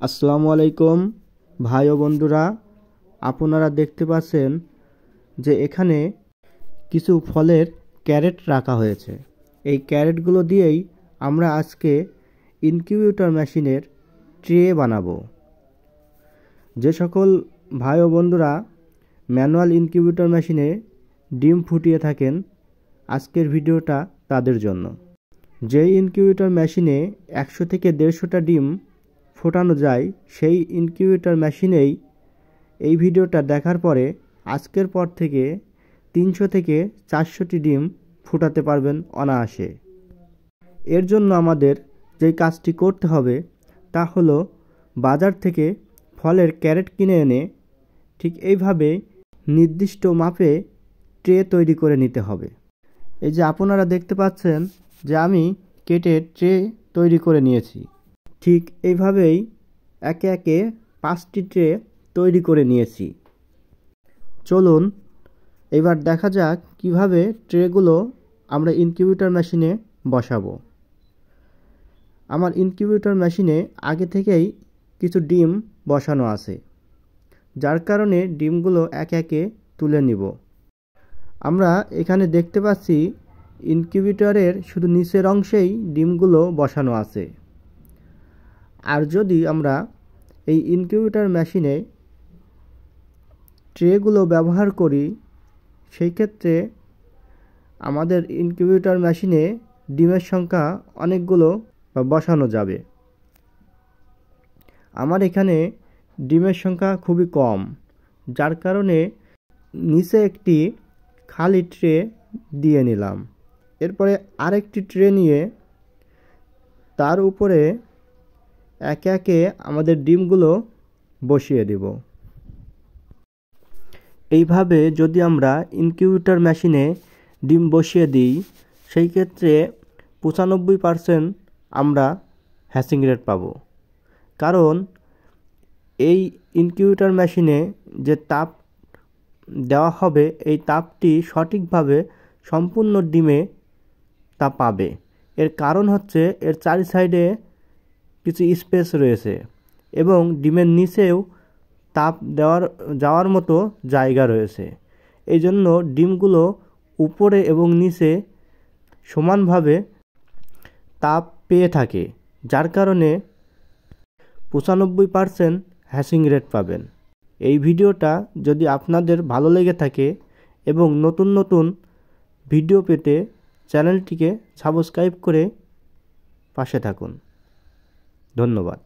আসসালামু আলাইকুম ভাই ও বন্ধুরা, আপনারা দেখতে পাচ্ছেন যে এখানে কিছু ফলের ক্যারেট রাখা হয়েছে। এই ক্যারেটগুলো দিয়েই আমরা আজকে ইনকিউবেটর মেশিনের ট্রে বানাবো। যে সকল ভাই ও বন্ধুরা ম্যানুয়াল ইনকিউবেটর মেশিনে ডিম ফুটিয়ে থাকেন, আজকের ভিডিওটা তাদের জন্য। যে ইনকিউবেটর মেশিনে 100 থেকে 150টা ডিম ফোটানো যায়, সেই ইনকিউবেটর মেশিনেই এই ভিডিওটা দেখার পরে আজকের পর থেকে 300 থেকে 400টি ডিম ফোটাতে পারবেন অনায়াসে। এর জন্য আমাদের যে কাজটি করতে হবে তা হলো বাজার থেকে ফলের ক্যারেট কিনে এনে ঠিক এইভাবে নির্দিষ্ট মাপে ট্রে তৈরি করে নিতে হবে। এই যে আপনারা দেখতে পাচ্ছেন যে আমি কেটে ট্রে তৈরি করে নিয়েছি। ঠিক এইভাবেই একে একে 5টি ট্রে তৈরি করে নিয়েছি। চলুন এবার দেখা যাক কিভাবে ট্রেগুলো আমরা ইনকিউবেটর মেশিনে বসাবো। আমার ইনকিউবেটর মেশিনে আগে থেকেই কিছু ডিম বসানো আছে, যার কারণে ডিমগুলো একে একে তুলে নিব। আমরা এখানে দেখতে পাচ্ছি ইনকিউবেটরের শুধু নিচের অংশেই ডিমগুলো বসানো আছে। আর যদি আমরা এই ইনকিউবেটর মেশিনে ট্রেগুলো ব্যবহার করি, সেই ক্ষেত্রে আমাদের ইনকিউবেটর মেশিনে ডিমের সংখ্যা অনেকগুলো বসানো যাবে। আমার এখানে ডিমের সংখ্যা খুবই কম, যার কারণে নিচে একটি খালি ট্রে দিয়ে নিলাম। এরপরে আরেকটি ট্রে নিয়ে তার উপরে একে একে আমাদের ডিমগুলো বসিয়ে দেব। এইভাবে যদি আমরা ইনকিউবেটর মেশিনে ডিম বসিয়ে দিই, সেই ক্ষেত্রে 95% আমরা হ্যাচিং রেট পাবো। কারণ এই ইনকিউবেটর মেশিনে যে তাপ দেওয়া হবে, এই তাপটি সঠিকভাবে সম্পূর্ণ ডিমে তা পাবে। এর কারণ হচ্ছে এর চারি সাইডে কিছু স্পেস রয়েছে এবং ডিমের নিচেও তাপ যাওয়ার মতো জায়গা রয়েছে। এই জন্য ডিমগুলো উপরে এবং নিচে সমানভাবে তাপ পেয়ে থাকে, যার কারণে 95% হ্যাচিং রেট পাবেন। এই ভিডিওটা যদি আপনাদের ভালো লেগে থাকে এবং নতুন নতুন ভিডিও পেতে চ্যানেলটিকে সাবস্ক্রাইব করে পাশে থাকুন। ধন্যবাদ।